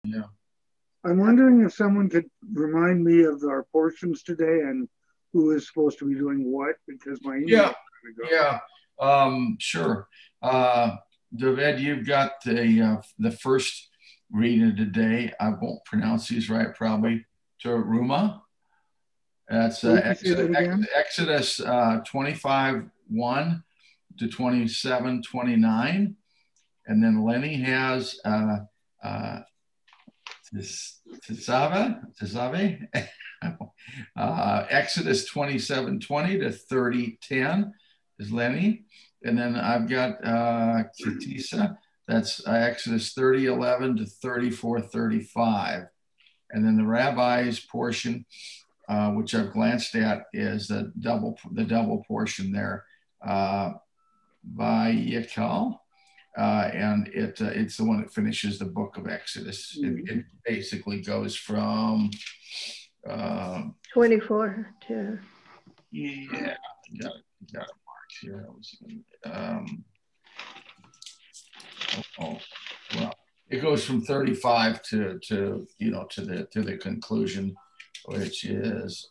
Yeah. I'm wondering if someone could remind me of our portions today and who is supposed to be doing what, because my email Yeah. is going to go. Yeah. Sure. David, you've got the first reading today. I won't pronounce these right, probably. Truma. That's So would you say that again? Exodus 25, 1 to 27, 29. And then Lenny has Tizave, Exodus 27, 20 to 30, 10 is Lenny. And then I've got Kitisa, that's Exodus 30, 11 to 34, 35. And then the rabbi's portion, which I've glanced at, is the double portion there, by Yekal. And it's the one that finishes the book of Exodus. It basically goes from 24 to got it marked here. Well, it goes from 35 to the conclusion, which is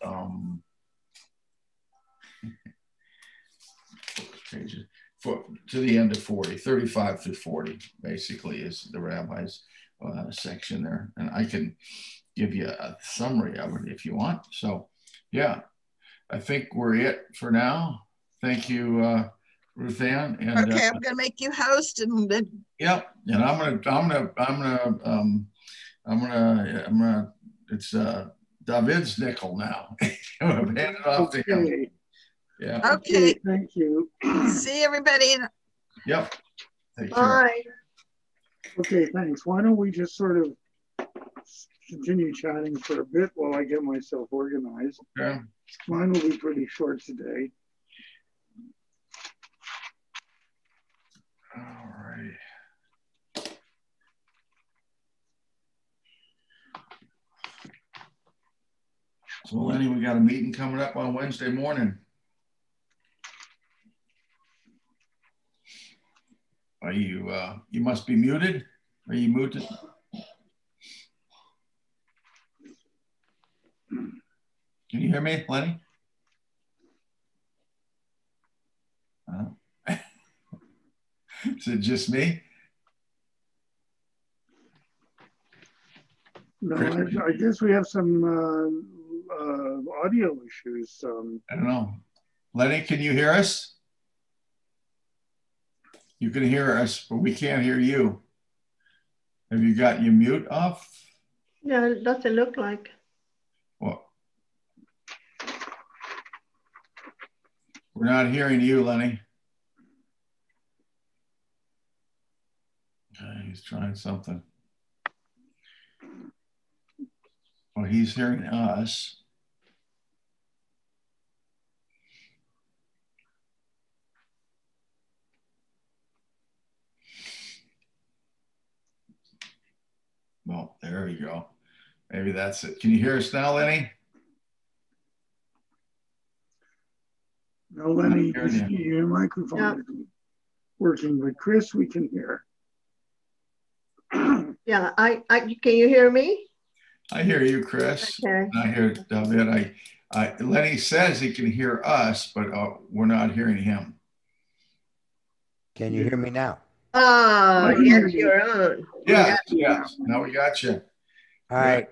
pages. To the end of 40, 35 to 40, basically, is the rabbi's section there. And I can give you a summary of it if you want. So, yeah, I think we're it for now. Thank you, Ruth Ann. And okay, I'm gonna make you host, and yep. And I'm gonna. It's David's nickel now. I'm handing it off to him. Yeah. Okay. Thank you. See everybody. Yep. Take care. bye. Okay, thanks. Why don't we just sort of continue chatting for a bit while I get myself organized. Yeah. Mine will be pretty short today. All right. So Lenny, we got a meeting coming up on Wednesday morning. Are you, you must be muted? Are you muted? Can you hear me, Lenny? Is it just me? No, I guess we have some audio issues. I don't know. Lenny, can you hear us? You can hear us, but we can't hear you. Have you got your mute off? No, it doesn't look like. Well, we're not hearing you, Lenny. Okay, he's trying something. Well, he's hearing us. Well, there you go. Maybe that's it. Can you hear us now, Lenny? No, Lenny, your microphone isn't working, but Chris, we can hear. Yeah, can you hear me? I hear you, Chris. Okay. I hear David. Lenny says he can hear us, but we're not hearing him. Can you hear me now? Oh, yes, you're on. Yes, yes. Now we got you. All right.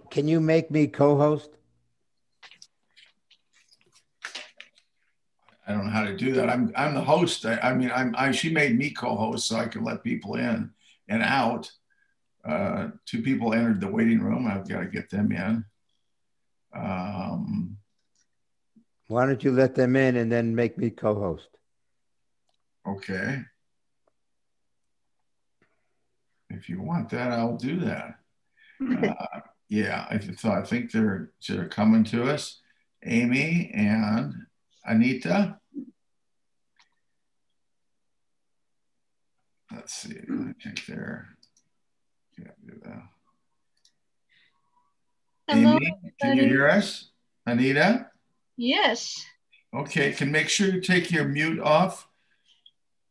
Can you make me co-host? I don't know how to do that. I'm the host. She made me co-host so I can let people in and out. 2 people entered the waiting room. I've got to get them in. Why don't you let them in and then make me co-host? Okay. If you want that, I'll do that. Yeah, I think they're coming to us. Amy and Anita. Let's see. I think they're. Can't do that. Hello, Amy, can you hear us? Anita? Yes. Okay, can make sure you take your mute off.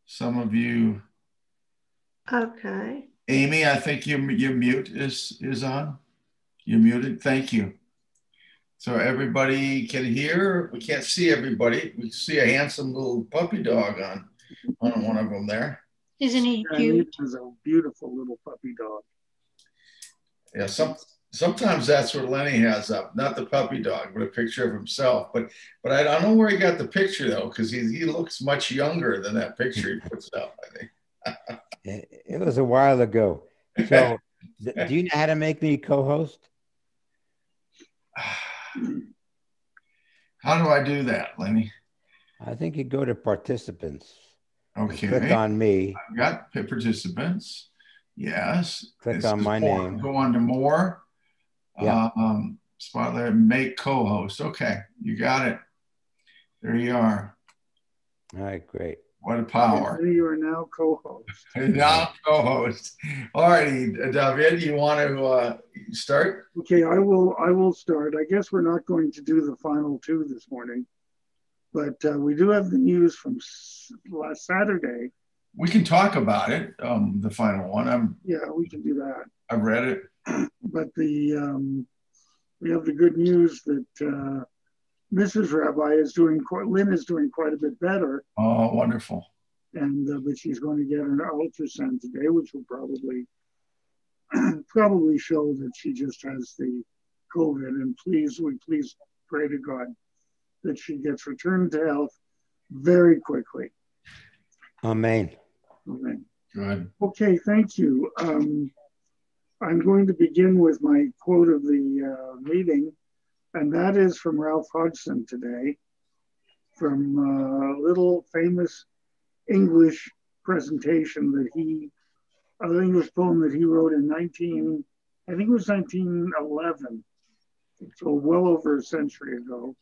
Some of you. Okay. Amy, I think your mute is on. You're muted. Thank you. So everybody can hear. We can't see everybody. We see a handsome little puppy dog on one of them there. Isn't he Yeah, cute? He is a beautiful little puppy dog. Yeah, sometimes that's what Lenny has up, not the puppy dog, but a picture of himself. But I don't know where he got the picture though, because he looks much younger than that picture he puts up, I think. It was a while ago. So, do you know how to make me co-host? How do I do that, Lenny? I think you go to participants. Okay. Click on me. I've got participants. Yes. Click on my name. Go on to more. Yeah. Spotlight, make co-host. Okay, you got it. There you are. All right, great. What a power. You are now co-host. Now co-host. All righty, David, you want to start? Okay, I will start. I guess we're not going to do the final two this morning, but we do have the news from last Saturday. We can talk about it. The final one. Yeah, we can do that. I've read it. But we have the good news that Mrs. Rabbi Lynn is doing quite a bit better. Oh, wonderful. And but she's going to get an ultrasound today, which will probably show that she just has the COVID. And we please pray to God that she gets returned to health very quickly. Amen. Amen. Good. Okay, thank you. I'm going to begin with my quote of the meeting, and that is from Ralph Hodgson today, from a little famous English presentation that an English poem that he wrote in 1911, so well over a century ago.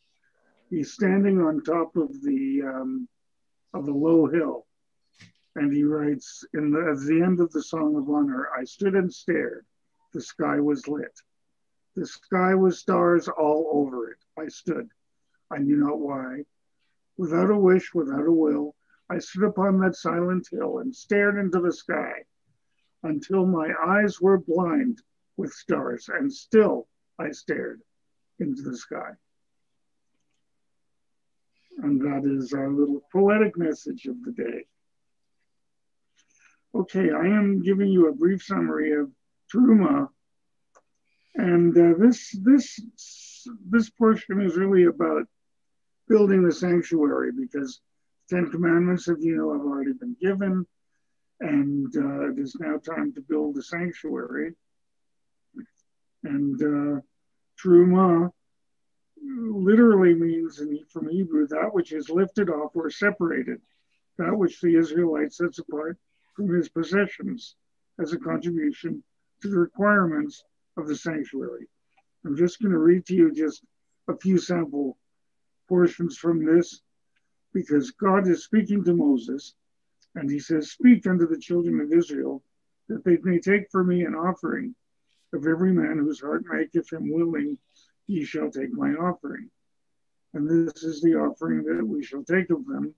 He's standing on top of the low hill, and he writes, at the end of the Song of Honor, I stood and stared. The sky was lit. The sky was stars all over it. I stood. I knew not why. Without a wish, without a will, I stood upon that silent hill and stared into the sky until my eyes were blind with stars, and still I stared into the sky. And that is our little poetic message of the day. Okay, I am giving you a brief summary of Truma, and this portion is really about building the sanctuary, because 10 Commandments, have already been given, and it is now time to build the sanctuary. And Truma literally means from Hebrew that which is lifted off or separated, that which the Israelite sets apart from his possessions as a contribution to the requirements of the sanctuary. I'm just going to read to you just a few sample portions from this, because God is speaking to Moses, and he says, speak unto the children of Israel, that they may take for me an offering of every man whose heart maketh him willing, ye shall take my offering. And this is the offering that we shall take of them.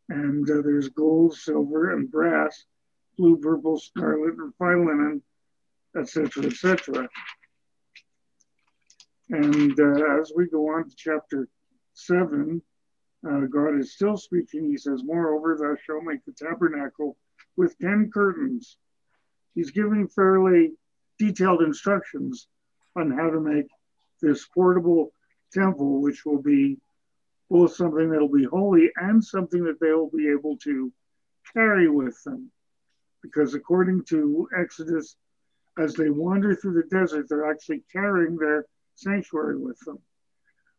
And there's gold, silver, and brass, blue, purple, scarlet, and fine linen, etc., etc. And as we go on to chapter 7, God is still speaking. He says, moreover, thou shalt make the tabernacle with 10 curtains. He's giving fairly detailed instructions on how to make this portable temple, which will be both something that will be holy and something that they will be able to carry with them. Because according to Exodus, as they wander through the desert, they're actually carrying their sanctuary with them.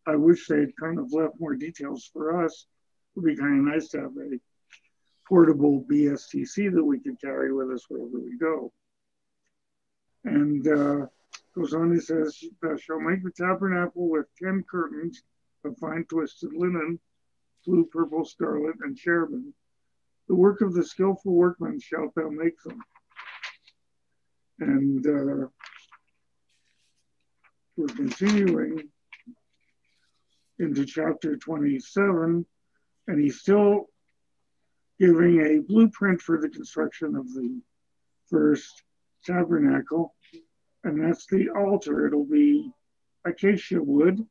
I wish they'd kind of left more details for us. It would be kind of nice to have a portable BSTC that we could carry with us wherever we go. And goes on, he says, thou shalt make the tabernacle with 10 curtains of fine twisted linen, blue, purple, scarlet, and cherubim. The work of the skillful workman shalt thou make them. And we're continuing into chapter 27, and he's still giving a blueprint for the construction of the first tabernacle, and that's the altar. It'll be acacia wood,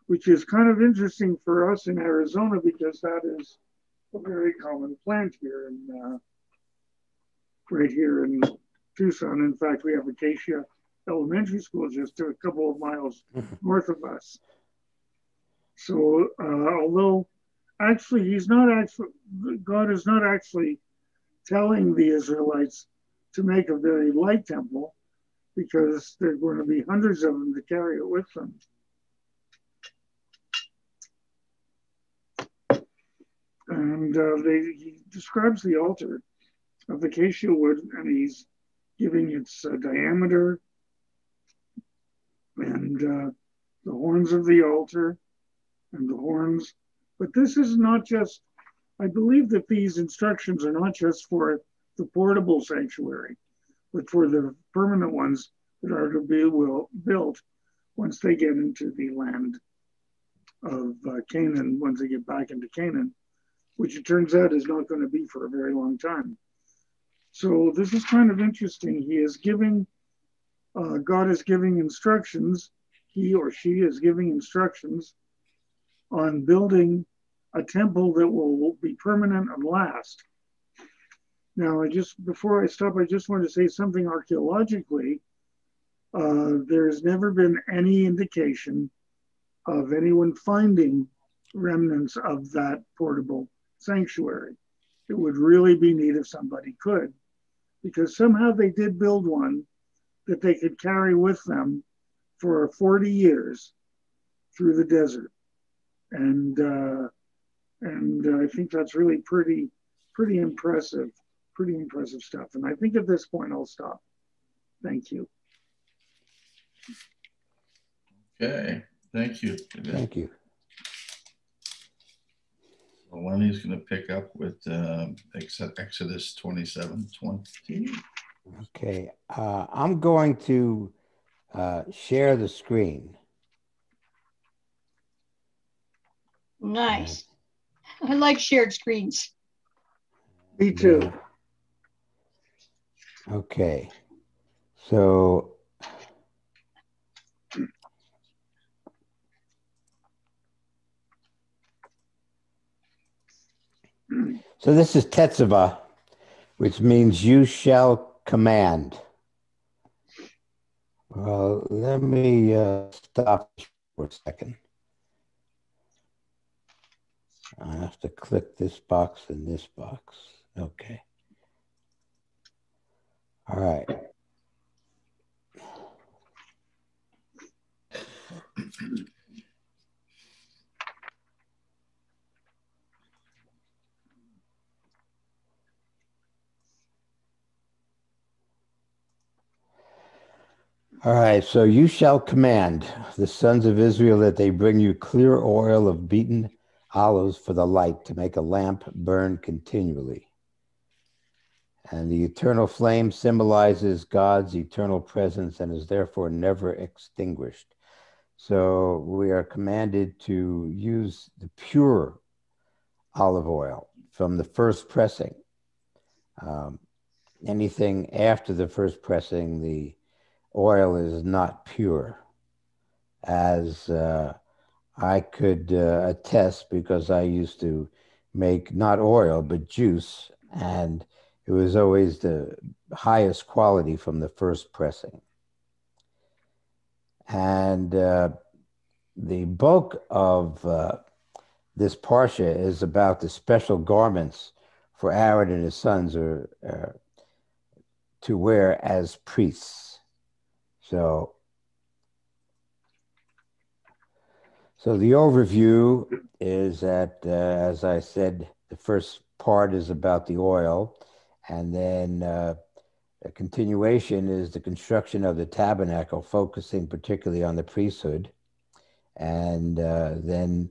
which is kind of interesting for us in Arizona because that is a very common plant here in right here in Tucson. In fact, we have Acacia Elementary School just a couple of miles north of us. So although actually God is not actually telling the Israelites to make a very light temple because there are going to be hundreds of them to carry it with them. And he describes the altar of acacia wood, and he's giving its diameter and the horns of the altar and the horns. But this is not just, I believe that these instructions are not just for the portable sanctuary, but for the permanent ones that are to be built once they get into the land of Canaan, once they get back into Canaan, which it turns out is not going to be for a very long time. So this is kind of interesting. He is giving, God is giving instructions, he or she is giving instructions on building a temple that will be permanent and last. Now, before I stop, I just want to say something archaeologically. There's never been any indication of anyone finding remnants of that portable sanctuary. It would really be neat if somebody could, because somehow they did build one that they could carry with them for 40 years through the desert. And I think that's really pretty impressive stuff. And I think at this point I'll stop. Thank you. Okay, thank you. Thank you. Lenny's going to pick up with Exodus 27:20. Okay, I'm going to share the screen. Nice. I like shared screens. Me too. Okay, so this is Tetzaveh, which means you shall command. Well, let me stop for a second. I have to click this box and this box. Okay. All right. All right, so you shall command the sons of Israel that they bring you clear oil of beaten olives for the light to make a lamp burn continually. And the eternal flame symbolizes God's eternal presence and is therefore never extinguished. So we are commanded to use the pure olive oil from the first pressing. Anything after the first pressing, the oil is not pure, as I could attest, because I used to make not oil but juice, and it was always the highest quality from the first pressing. And the bulk of this Parsha is about the special garments for Aaron and his sons to wear as priests. So the overview is that, as I said, the first part is about the oil, and then a continuation is the construction of the tabernacle, focusing particularly on the priesthood, and then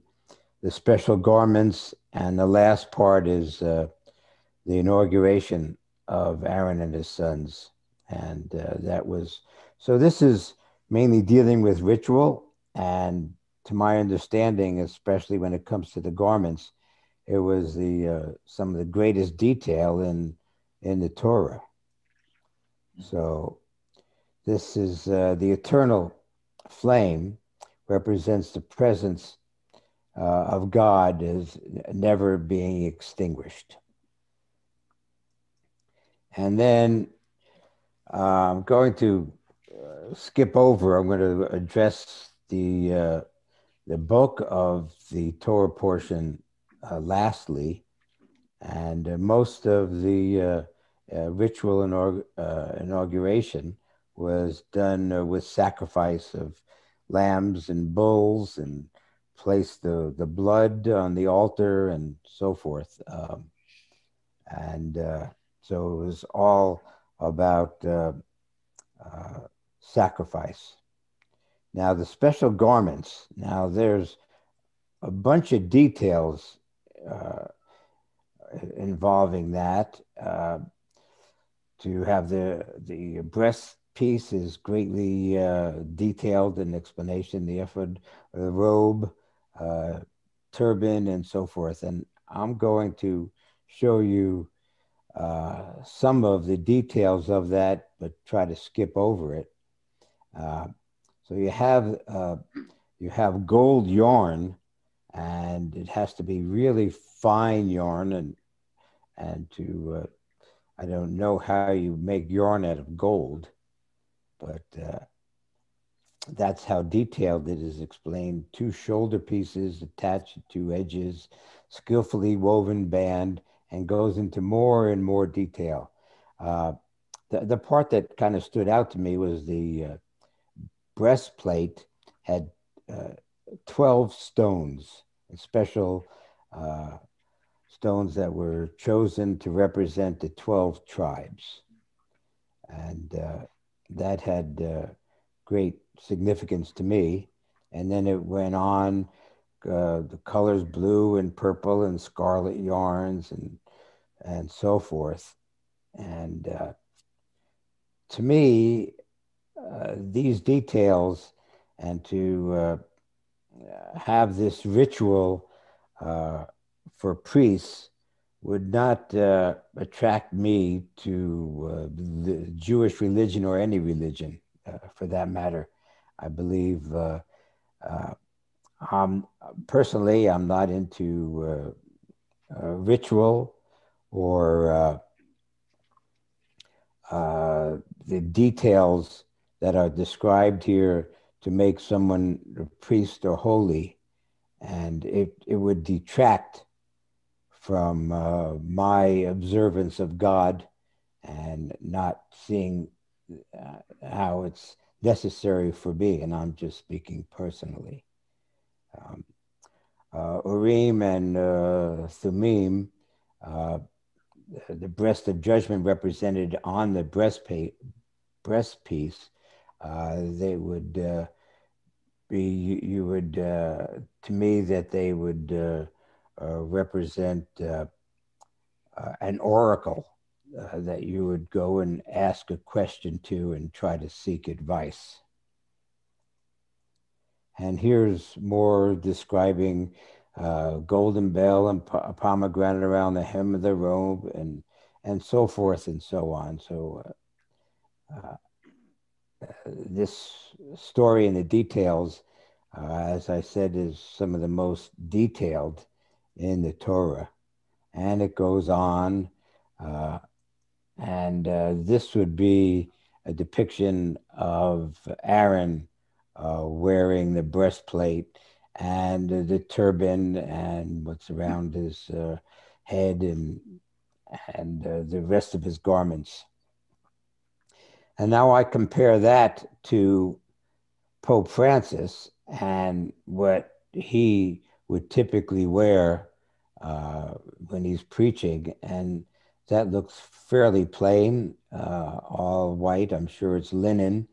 the special garments, and the last part is the inauguration of Aaron and his sons, and that was. So this is mainly dealing with ritual, and to my understanding, especially when it comes to the garments, it was some of the greatest detail in the Torah. So this is the eternal flame represents the presence of God as never being extinguished. And then I'm going to skip over. I'm going to address the book of the Torah portion lastly, and most of the ritual inauguration was done with sacrifice of lambs and bulls, and place the blood on the altar and so forth. So it was all about sacrifice. Now, the special garments. Now, there's a bunch of details involving that. To have the breast piece is greatly detailed in explanation, the ephod, the robe, turban, and so forth. And I'm going to show you some of the details of that, but try to skip over it. So you have gold yarn, and it has to be really fine yarn, and to I don't know how you make yarn out of gold, but that's how detailed it is explained. 2 shoulder pieces attached to 2 edges, skillfully woven band, and goes into more and more detail. The part that kind of stood out to me was the breastplate had 12 stones, special stones that were chosen to represent the 12 tribes. And that had great significance to me. And then it went on, the colors blue and purple and scarlet yarns and so forth. And to me, these details, and to have this ritual for priests would not attract me to the Jewish religion, or any religion for that matter. I believe personally, I'm not into ritual or the details that are described here to make someone a priest or holy, and it would detract from my observance of God, and not seeing how it's necessary for me, and I'm just speaking personally. Urim and Thummim, the breast of judgment represented on the breast piece, they would be, you would, to me, that they would represent an oracle that you would go and ask a question to and try to seek advice. And here's more describing golden bell and pomegranate around the hem of the robe, and so forth and so on. So this story and the details, as I said, is some of the most detailed in the Torah. And it goes on, and this would be a depiction of Aaron wearing the breastplate and the turban and what's around his head, and the rest of his garments. And now I compare that to Pope Francis and what he would typically wear when he's preaching, and that looks fairly plain, all white. I'm sure it's linen.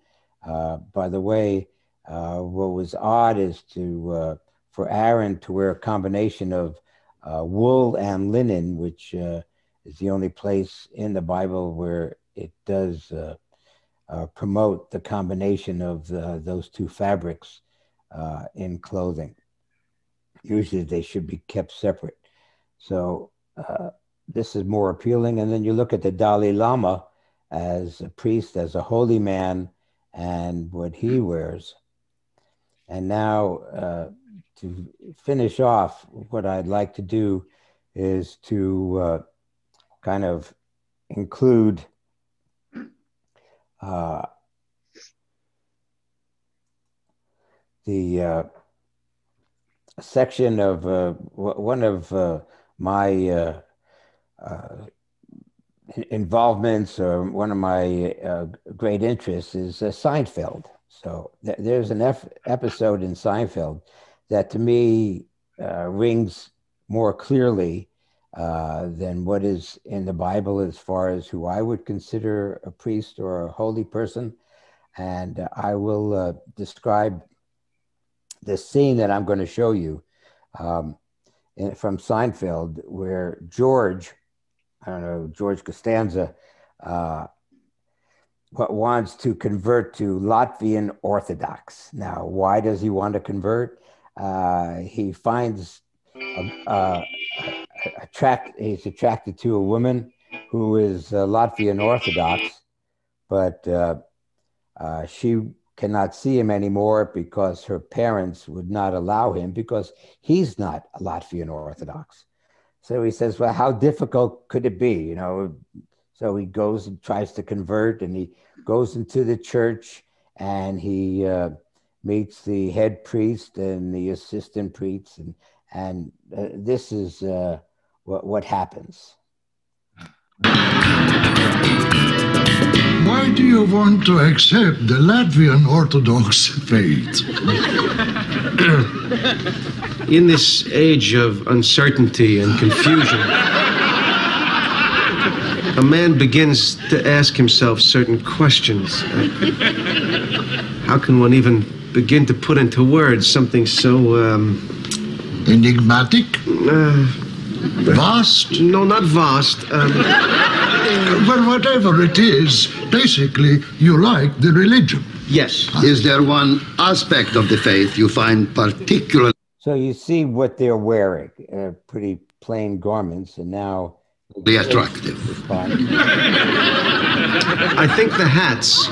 By the way, what was odd is for Aaron to wear a combination of wool and linen, which is the only place in the Bible where it does promote the combination of those 2 fabrics in clothing. Usually they should be kept separate. So this is more appealing. And then you look at the Dalai Lama, as a priest, as a holy man, and what he wears. And now to finish off, what I'd like to do is to kind of include the section of one of my involvements, or one of my great interests, is Seinfeld. So there's an episode in Seinfeld that to me rings more clearly than what is in the Bible as far as who I would consider a priest or a holy person. And I will describe the scene that I'm going to show you from Seinfeld, where George, I don't know, George Costanza, wants to convert to Latvian Orthodox. Now, why does he want to convert? He finds he's attracted to a woman who is Latvian Orthodox, but she cannot see him anymore because her parents would not allow him, because he's not a Latvian Orthodox. So he says, well, how difficult could it be? You know, so he goes and tries to convert, and he goes into the church, and he meets the head priest and the assistant priests, and this is what happens. Why do you want to accept the Latvian Orthodox faith? In this age of uncertainty and confusion, a man begins to ask himself certain questions. How can one even begin to put into words something so Enigmatic? Vast? No, not vast. Well, whatever it is, basically, you like the religion. Yes. Is there one aspect of the faith you find particularly? So you see what they're wearing, pretty plain garments, and now Attractive. I think the hats.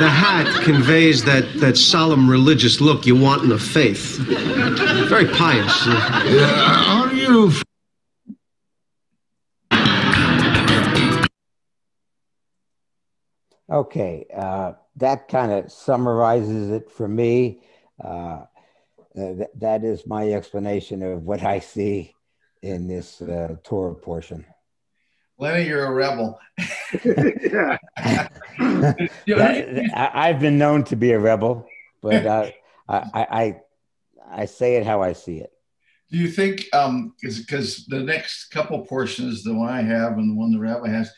The hat conveys that solemn religious look you want in a faith. Very pious. Are you... Okay, that kind of summarizes it for me. That is my explanation of what I see in this Torah portion. Lenny, you're a rebel. Yeah. I've been known to be a rebel, but I say it how I see it. Do you think, because the next couple portions, the one I have and the one the rabbi has,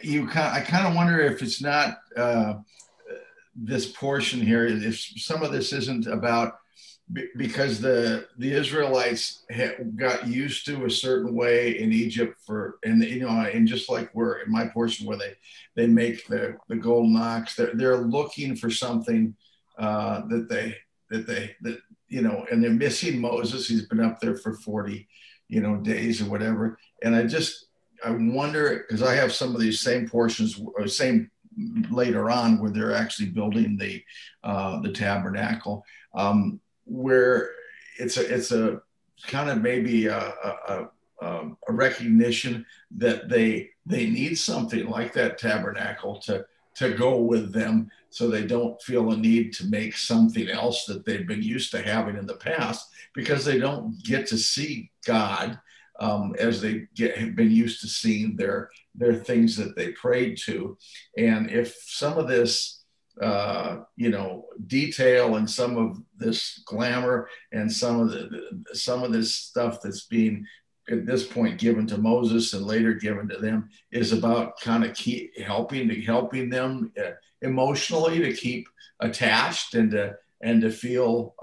I kind of wonder if it's not this portion here, if some of this isn't about, because the Israelites got used to a certain way in Egypt and just like we're in my portion where they make the golden ox, they're looking for something that and they're missing Moses. He's been up there for 40 days or whatever, and I wonder, because I have some of these same portions, same later on, where they're actually building the tabernacle, where it's a kind of maybe a recognition that they need something like that tabernacle to go with them, so they don't feel a need to make something else that they've been used to having in the past, because they don't get to see God as they have been used to seeing their things that they prayed to. And if some of this detail and some of this glamour and some of this stuff that's being at this point given to Moses and later given to them is about kind of helping them emotionally to keep attached and to feel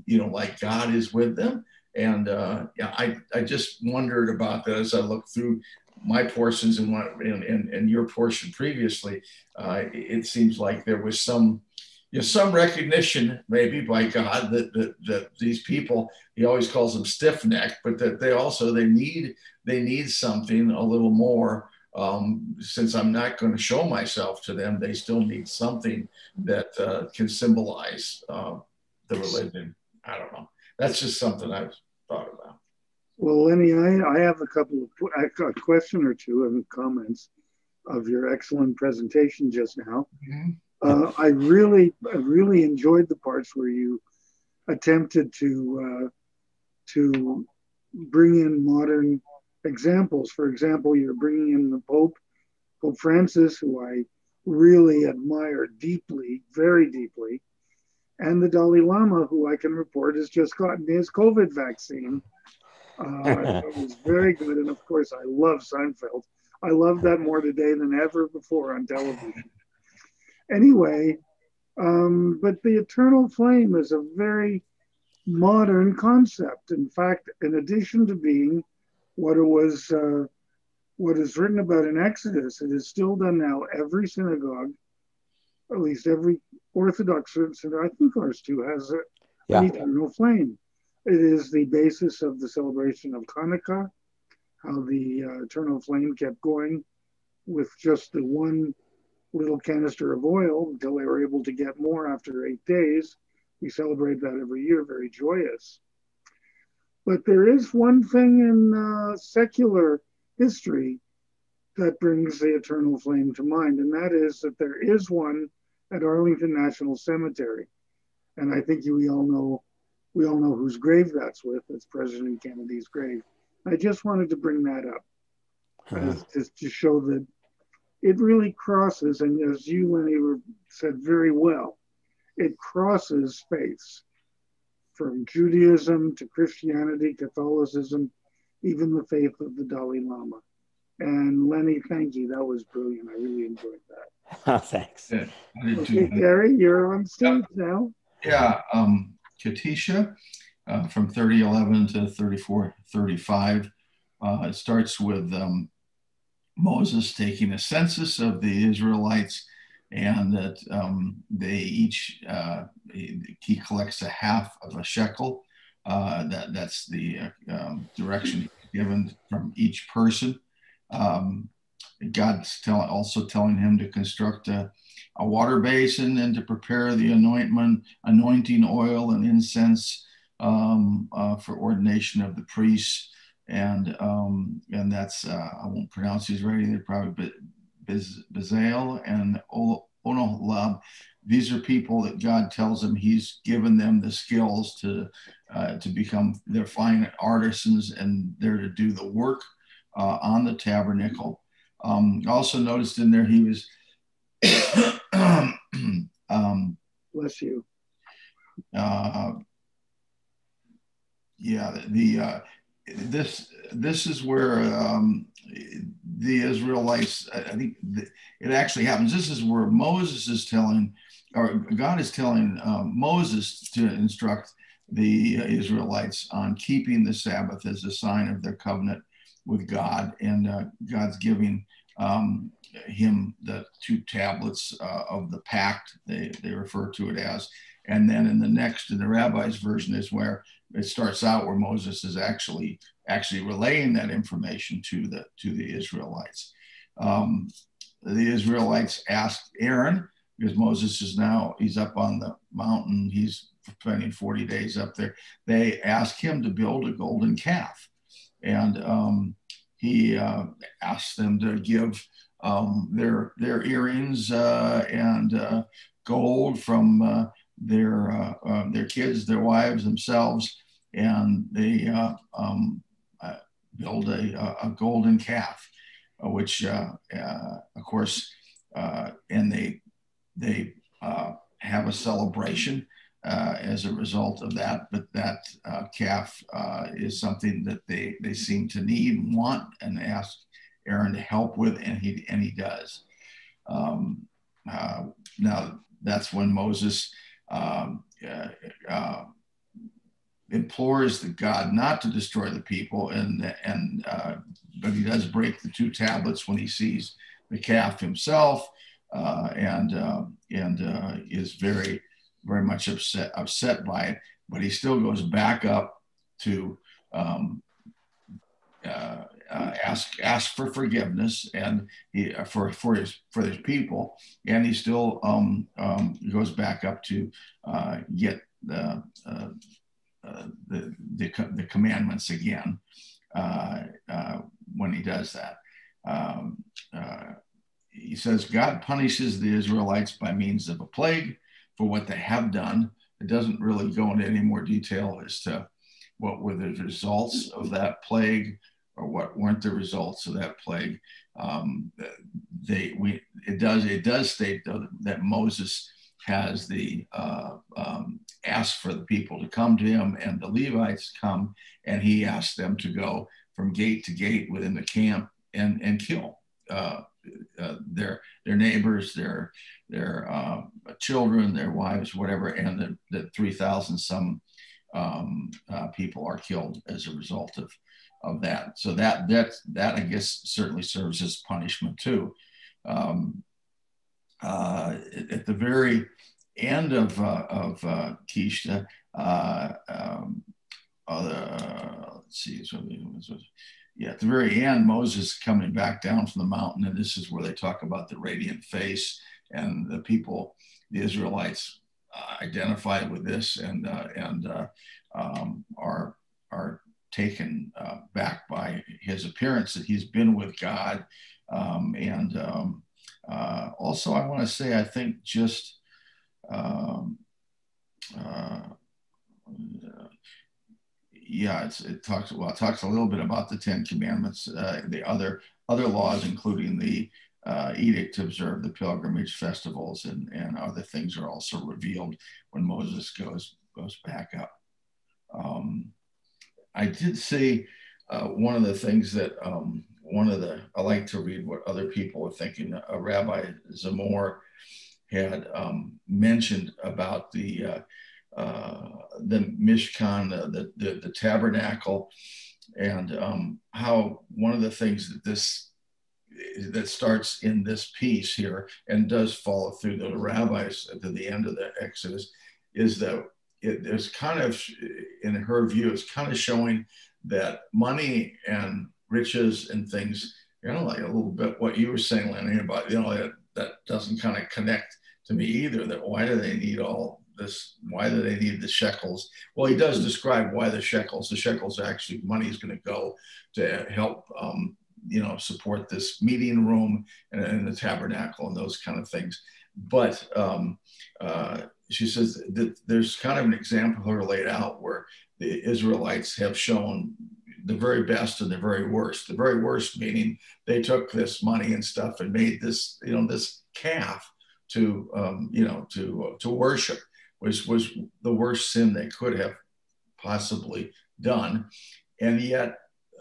like God is with them. And I just wondered about that as I looked through my portions and your portion previously. It seems like there was some some recognition maybe by God that these people, he always calls them stiff-necked, but that they need something a little more. Since I'm not going to show myself to them, they still need something that can symbolize the religion. I don't know. That's just something I've thought about. Well, Lenny, I have a question or two and comments of your excellent presentation just now. Mm-hmm. I really enjoyed the parts where you attempted to bring in modern examples. For example, you're bringing in the Pope Francis, who I really admire deeply, very deeply, and the Dalai Lama, who I can report has just gotten his COVID vaccine. It was very good. And of course, I love Seinfeld. I love that more today than ever before on television. Anyway, but the eternal flame is a very modern concept. In fact, in addition to being what is written about in Exodus, it is still done now. Every synagogue, at least every Orthodox synagogue, I think ours too, has an eternal flame. It is the basis of the celebration of Hanukkah, how the eternal flame kept going with just the one little canister of oil until they were able to get more after 8 days. We celebrate that every year, very joyous. But there is one thing in secular history that brings the eternal flame to mind, and that is that there is one at Arlington National Cemetery. And I think we all know whose grave that's with. It's President Kennedy's grave. I just wanted to bring that up to show that it really crosses, and as you, Lenny, said very well, it crosses faiths from Judaism to Christianity, Catholicism, even the faith of the Dalai Lama. And Lenny, thank you. That was brilliant. I really enjoyed that. Thanks. Yeah, okay, Gary, you're on stage now. Yeah, Katisha, from 3011 to 3435. It starts with Moses taking a census of the Israelites, and that they each, he collects a half of a shekel. That's the direction given from each person. God's also telling him to construct a water basin and to prepare the anointing oil and incense for ordination of the priests. And that's, I won't pronounce these right either, probably Bezalel and Onohlab. These are people that God tells him he's given them the skills to become, they're fine artisans, and they're to do the work on the tabernacle. Also noticed in there he was bless you. This is where the Israelites, I think it actually happens. This is where Moses is telling, or God is telling Moses to instruct the Israelites on keeping the Sabbath as a sign of their covenant with God, and God's giving him the 2 tablets of the pact, they refer to it as. And then in the rabbi's version is where it starts out where Moses is actually relaying that information to the Israelites. The Israelites asked Aaron, because Moses he's up on the mountain, he's spending 40 days up there. They asked him to build a golden calf. And he asked them to give their earrings and gold from their kids, their wives, themselves, and they build a golden calf, which of course, and they have a celebration as a result of that. But that calf is something that they seem to need and want, and ask Aaron to help with, and he does. Now that's when Moses implores the God not to destroy the people, but he does break the 2 tablets when he sees the calf himself. and is very, very much upset by it. But he still goes back up to ask for forgiveness and for his people, and he still goes back up to get the commandments again when he does that. He says God punishes the Israelites by means of a plague for what they have done. It doesn't really go into any more detail as to what were the results of that plague or what weren't the results of that plague. It does state though that Moses has asked for the people to come to him, and the Levites come, and he asked them to go from gate to gate within the camp and kill their neighbors, their children, their wives, whatever, and the 3,000 some people are killed as a result of that. So that I guess certainly serves as punishment too. At the very end of Kishta, let's see, at the very end, Moses coming back down from the mountain, and this is where they talk about the radiant face, and the people, the Israelites, identified with this and are taken back by his appearance that he's been with God. Also, I want to say, I think just it talks a little bit about the 10 Commandments, the other laws, including the edict to observe the pilgrimage festivals and other things are also revealed when Moses goes back up. I did see one of the things that I like to read what other people are thinking. Rabbi Zamor had mentioned about the Mishkan, the Tabernacle, and how one of the things that starts in this piece here and does follow through the rabbis at the end of the Exodus is that there's kind of, in her view, it's kind of showing that money and riches and things, like a little bit what you were saying, Lenny, about, that doesn't kind of connect to me either, that why do they need all this? Why do they need the shekels? Well, he does describe why the shekels actually, money is going to go to help, support this meeting room and the tabernacle and those kind of things. But she says that there's kind of an example here laid out where the Israelites have shown the very best and the very worst. The very worst meaning they took this money and stuff and made this, this calf to worship, which was the worst sin they could have possibly done. And yet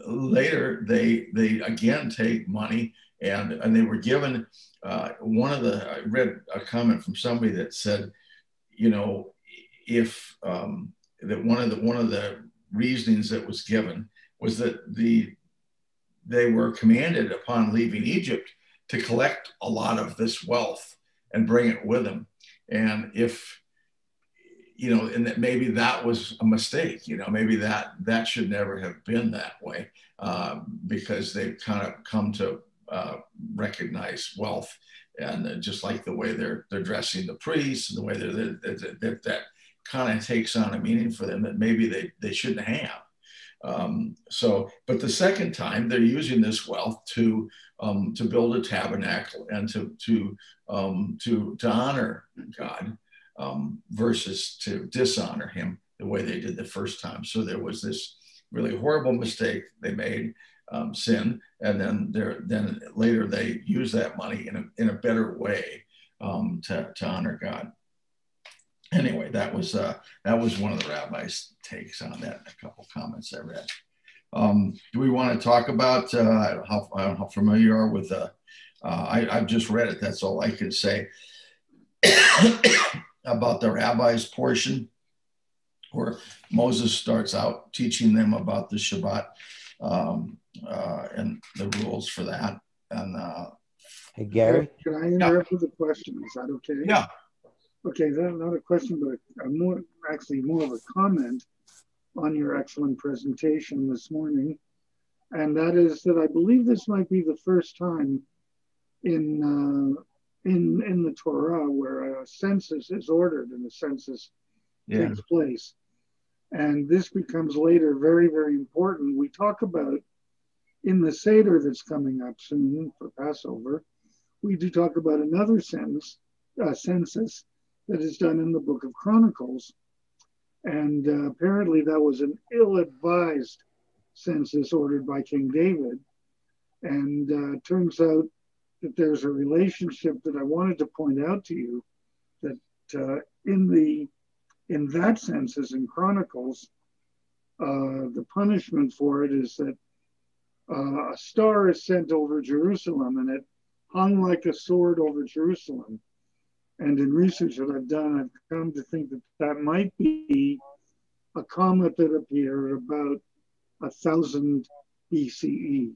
later they again take money and they were given I read a comment from somebody that said, if that one of the reasonings that was given was that they were commanded upon leaving Egypt to collect a lot of this wealth and bring it with them. And if, and that maybe that was a mistake, maybe that should never have been that way because they've kind of come to recognize wealth, and just like the way they're dressing the priests and the way that kind of takes on a meaning for them that maybe they shouldn't have. But the second time they're using this wealth to build a tabernacle and to honor God versus to dishonor him the way they did the first time. So there was this really horrible mistake they made, sin, and then later they use that money in a better way to honor God. Anyway, that was one of the rabbis' takes on that. A couple comments I read. Do we want to talk about how familiar you are with? I've just read it. That's all I can say about the rabbis' portion, where Moses starts out teaching them about the Shabbat and the rules for that. And Hey, Gary? Can I interrupt with a question? Is that okay? Yeah. Okay, not a question, but more of a comment on your excellent presentation this morning. And that is that I believe this might be the first time in the Torah where a census is ordered and a census takes place. And this becomes later very, very important. We talk about in the Seder that's coming up soon for Passover, we do talk about another census that is done in the Book of Chronicles. And apparently that was an ill-advised census ordered by King David. And it turns out that there's a relationship that I wanted to point out to you, that in that census in Chronicles, the punishment for it is that a star is sent over Jerusalem, and it hung like a sword over Jerusalem. And in research that I've done, I've come to think that that might be a comet that appeared about 1000 BCE.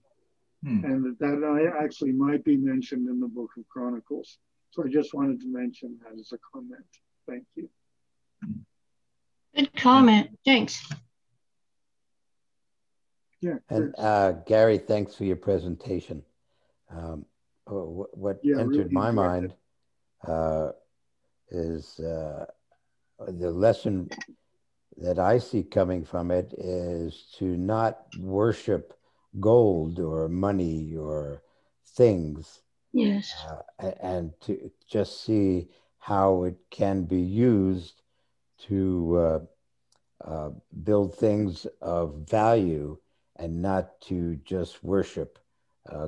And that actually might be mentioned in the Book of Chronicles. So I just wanted to mention that as a comment. Thank you. Good comment. Thanks. Yeah. And Gary, thanks for your presentation. What entered really my mind is the lesson that I see coming from it is to not worship gold or money or things. Yes. And to just see how it can be used to build things of value and not to just worship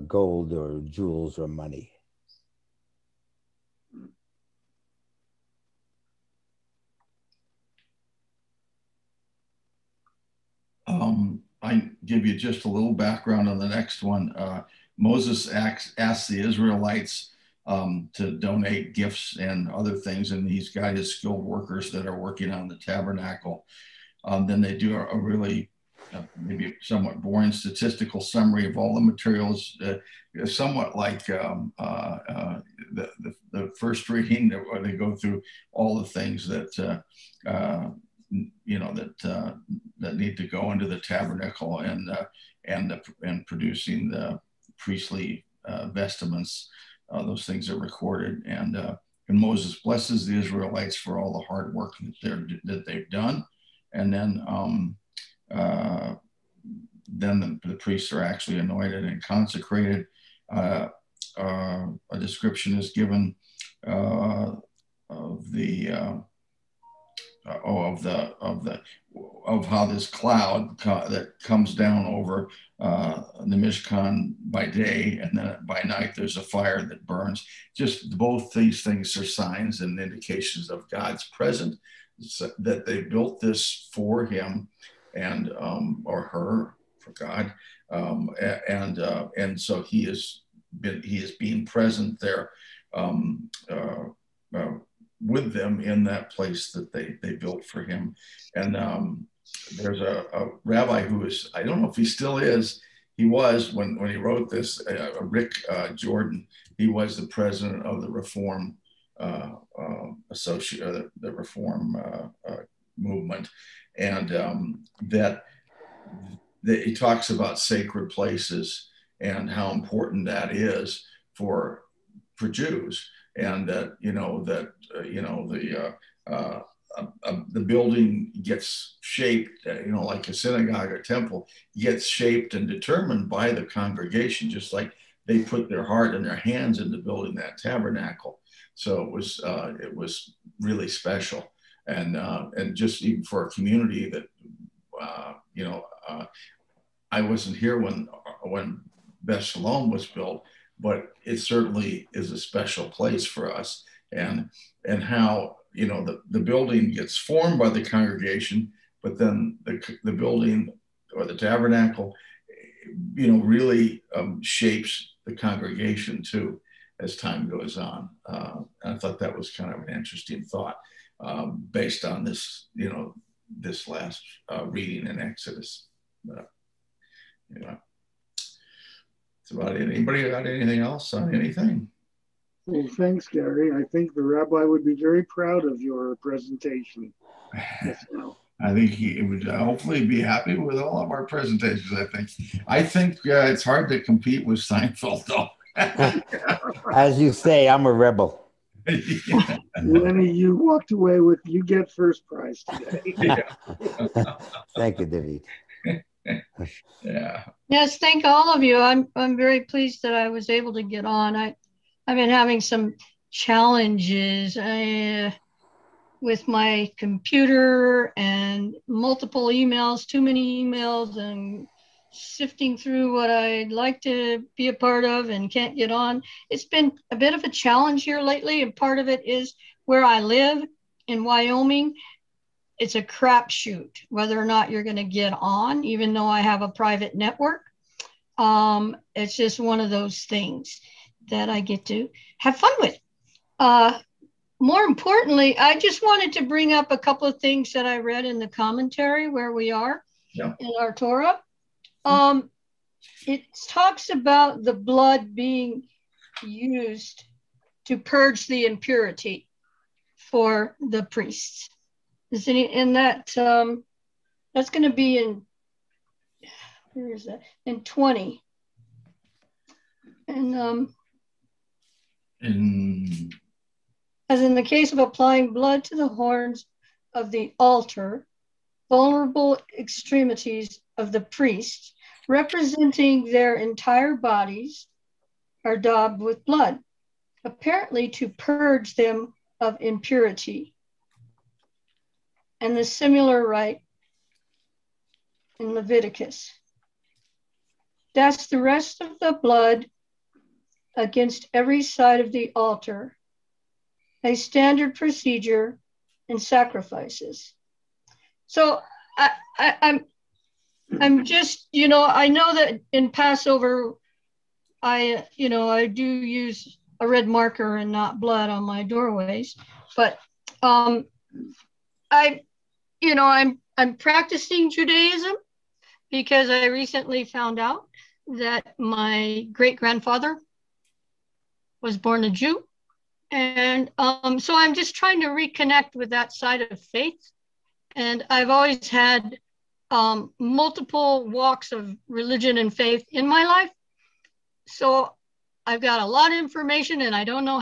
gold or jewels or money. I give you just a little background on the next one. Moses asked the Israelites to donate gifts and other things, and he's got his skilled workers that are working on the tabernacle. Then they do a really maybe somewhat boring statistical summary of all the materials, somewhat like the first reading, where they go through all the things that that need to go into the tabernacle and producing the priestly vestments. Those things are recorded, and Moses blesses the Israelites for all the hard work that they've done, and then the priests are actually anointed and consecrated. A description is given of how this cloud that comes down over the Mishkan by day, and then by night there's a fire that burns. Just both these things are signs and indications of God's presence, that they built this for him and or her, for God, and so he is being present there with them in that place that they built for him. And there's a rabbi who is, I don't know if he still is, he was when he wrote this, Rick Jordan. He was the president of the Reform the Reform movement, and that he talks about sacred places and how important that is for Jews, and that the building gets shaped, like a synagogue or temple, gets shaped and determined by the congregation, just like they put their heart and their hands into building that tabernacle. So it was really special, and just even for a community that I wasn't here when Beth Shalom was built, but it certainly is a special place for us, and how the building gets formed by the congregation, but then the building or the tabernacle really shapes the congregation too as time goes on. And I thought that was kind of an interesting thought based on this this last reading in Exodus. That's about it. Anybody got anything else on anything? Well, thanks, Gary. I think the rabbi would be very proud of your presentation. I think he would hopefully be happy with all of our presentations. I think it's hard to compete with Seinfeld, though. As you say, I'm a rebel. Yeah. Lenny, you walked away with, you get first prize today. Thank you, David. Yeah. Yes, thank all of you. I'm very pleased that I was able to get on. I've been having some challenges with my computer and multiple emails, too many emails, and sifting through what I'd like to be a part of and can't get on. It's been a bit of a challenge here lately, and part of it is where I live in Wyoming. It's a crapshoot whether or not you're going to get on, even though I have a private network. It's just one of those things that I get to have fun with. More importantly, I just wanted to bring up a couple of things that I read in the commentary where we are in our Torah. It talks about the blood being used to purge the impurity for the priests. Is any in that? That's going to be in. Where is that? In 20. And as in the case of applying blood to the horns of the altar, vulnerable extremities of the priests, representing their entire bodies, are daubed with blood, apparently to purge them of impurity. And the similar rite in Leviticus. That's the rest of the blood against every side of the altar, a standard procedure in sacrifices. So I'm just, I know that in Passover, I do use a red marker and not blood on my doorways, but I'm practicing Judaism because I recently found out that my great-grandfather was born a Jew. And so I'm just trying to reconnect with that side of faith. And I've always had multiple walks of religion and faith in my life. So I've got a lot of information and I don't know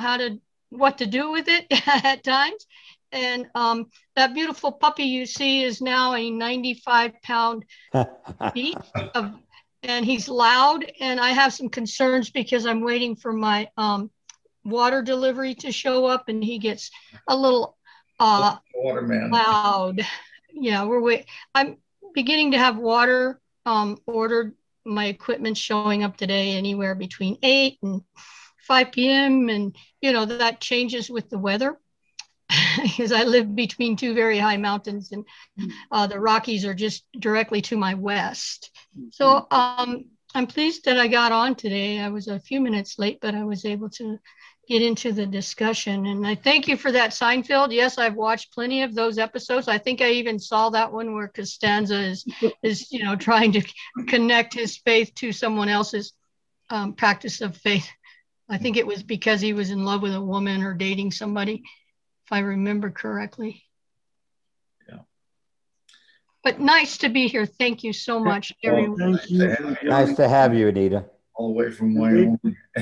what to do with it at times. And that beautiful puppy you see is now a 95-pound beast, and he's loud. And I have some concerns because I'm waiting for my water delivery to show up, and he gets a little Waterman. loud. Yeah, I'm beginning to have water ordered. My equipment's showing up today anywhere between 8 and 5 p.m. And, that changes with the weather because I live between two very high mountains, and the Rockies are just directly to my west. So I'm pleased that I got on today. I was a few minutes late, but I was able to get into the discussion. And I thank you for that, Seinfeld. Yes, I've watched plenty of those episodes. I think I even saw that one where Costanza is trying to connect his faith to someone else's practice of faith. I think it was because he was in love with a woman or dating somebody, if I remember correctly. Yeah. But nice to be here. Thank you so much, everyone. Thank you. Nice to have you, Anita. All the way from Wyoming.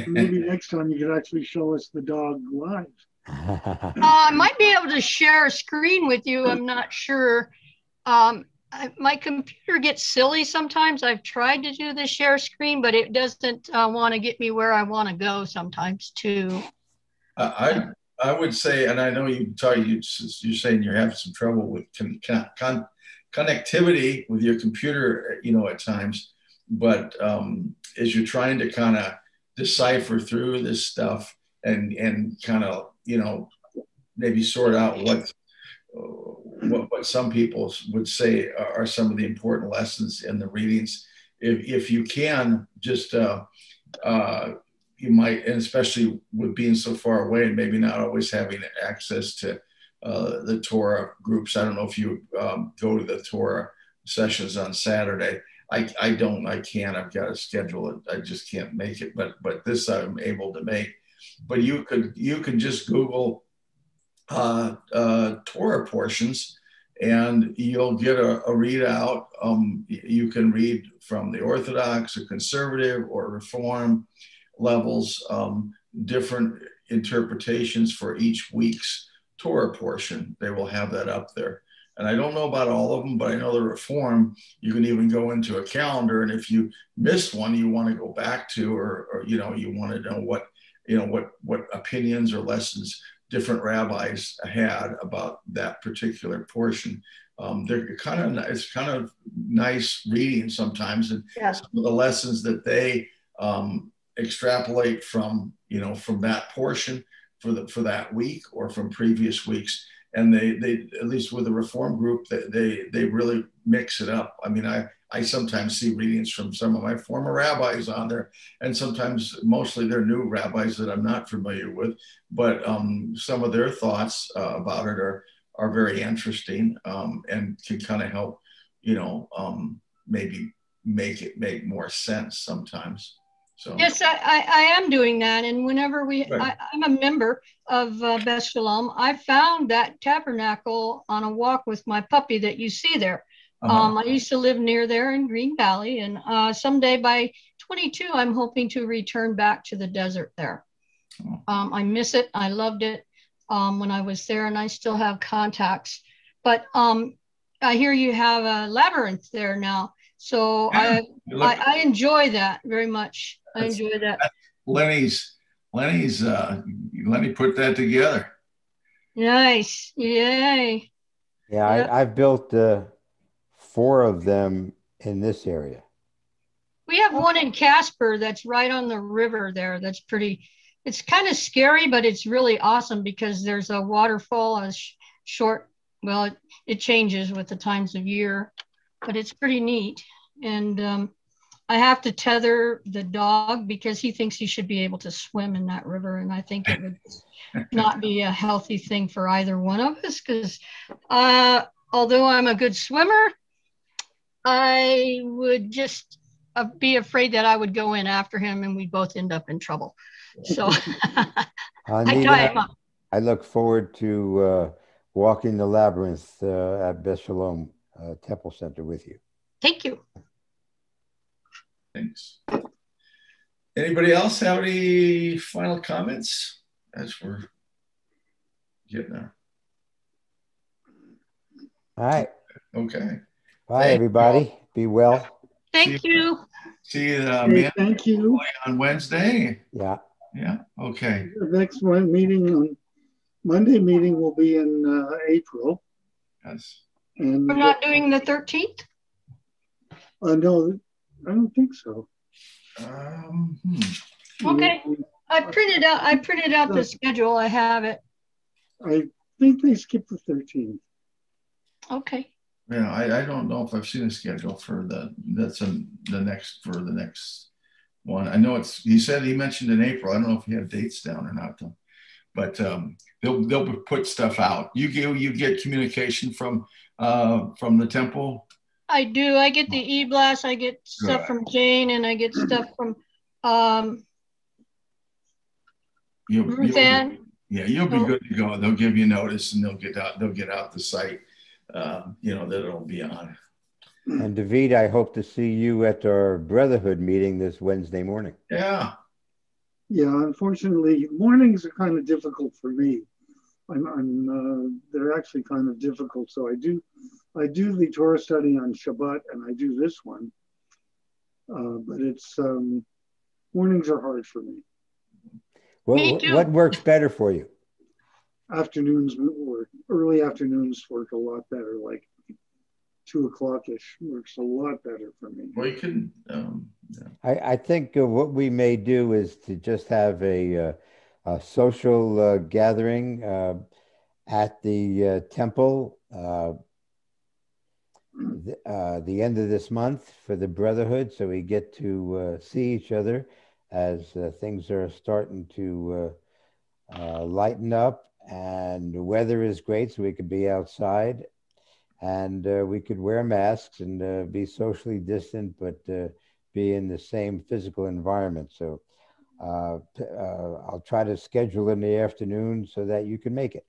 Maybe next time you could actually show us the dog live. I might be able to share a screen with you. I'm not sure. My computer gets silly sometimes. I've tried to do the share screen, but it doesn't want to get me where I want to go sometimes too. I would say, and I know you're saying you're having some trouble with connectivity with your computer, at times, but as you're trying to kind of decipher through this stuff and kind of, maybe sort out what some people would say are some of the important lessons in the readings. If you can, just you might, and especially with being so far away and maybe not always having access to the Torah groups. I don't know if you go to the Torah sessions on Saturday. I can't. I've got to schedule it. I just can't make it. But this I'm able to make. but you can just Google Torah portions, and you'll get a readout. You can read from the Orthodox or Conservative or Reform levels, different interpretations for each week's Torah portion. They will have that up there. And I don't know about all of them, but I know the Reform, you can even go into a calendar. And if you missed one you want to go back to, or you want to know what opinions or lessons different rabbis had about that particular portion. It's kind of nice reading sometimes, and some of the lessons that they extrapolate from that portion for that week or from previous weeks. And they at least with the Reform group, they really mix it up. I mean, I sometimes see readings from some of my former rabbis on there, and sometimes mostly they're new rabbis that I'm not familiar with, but some of their thoughts about it are very interesting, and can kind of help, maybe make more sense sometimes. So. Yes, I am doing that. And whenever Right. I'm a member of Beth Shalom, I found that tabernacle on a walk with my puppy that you see there. I used to live near there in Green Valley, and someday by 22, I'm hoping to return back to the desert there. I miss it. I loved it when I was there, and I still have contacts. But I hear you have a labyrinth there now. So Yeah, I enjoy that very much. I enjoy that. Lenny put that together. Nice. Yay. Yeah, Yep. I've built 4 of them in this area. We have one in Casper that's right on the river there. That's pretty, it's kind of scary, but it's really awesome because there's a waterfall, well, it changes with the times of year, but it's pretty neat. And I have to tether the dog because he thinks he should be able to swim in that river. And I think it would not be a healthy thing for either one of us because although I'm a good swimmer, I would just be afraid that I would go in after him and we'd both end up in trouble. So I tie him up. I look forward to walking the labyrinth at Beth Shalom Temple Center with you. Thank you. Thanks. Anybody else have any final comments as we're getting there? All right. Okay. Bye, everybody. Be well. Thank you. See you, thank you. On Wednesday. Yeah. Yeah. Okay. The next Monday meeting will be in April. Yes. And we're not doing the 13th? No, I don't think so. Okay. I printed out the schedule. I have it. I think they skipped the 13th. Okay. Yeah, I don't know if I've seen a schedule for the next one. I know he mentioned in April. I don't know if he had dates down or not though. But they'll put stuff out. You get communication from the temple. I do. I get the e-blast. I get stuff from Jane, and I get stuff from Ruth Ann. You'll be good to go. They'll give you notice, and they'll get out the site. That it'll be on. And David, I hope to see you at our Brotherhood meeting this Wednesday morning. Yeah. Yeah, unfortunately, mornings are kind of difficult for me. They're actually kind of difficult. So I do the Torah study on Shabbat, and I do this one. But it's mornings are hard for me. What works better for you? Afternoons or early afternoons work a lot better. Like 2 o'clock-ish works a lot better for me. Well, you can. I think what we may do is to just have a social gathering at the temple the end of this month for the Brotherhood, so we get to see each other as things are starting to lighten up, and the weather is great, so we could be outside, and we could wear masks and be socially distant, but be in the same physical environment. So I'll try to schedule in the afternoon so that you can make it.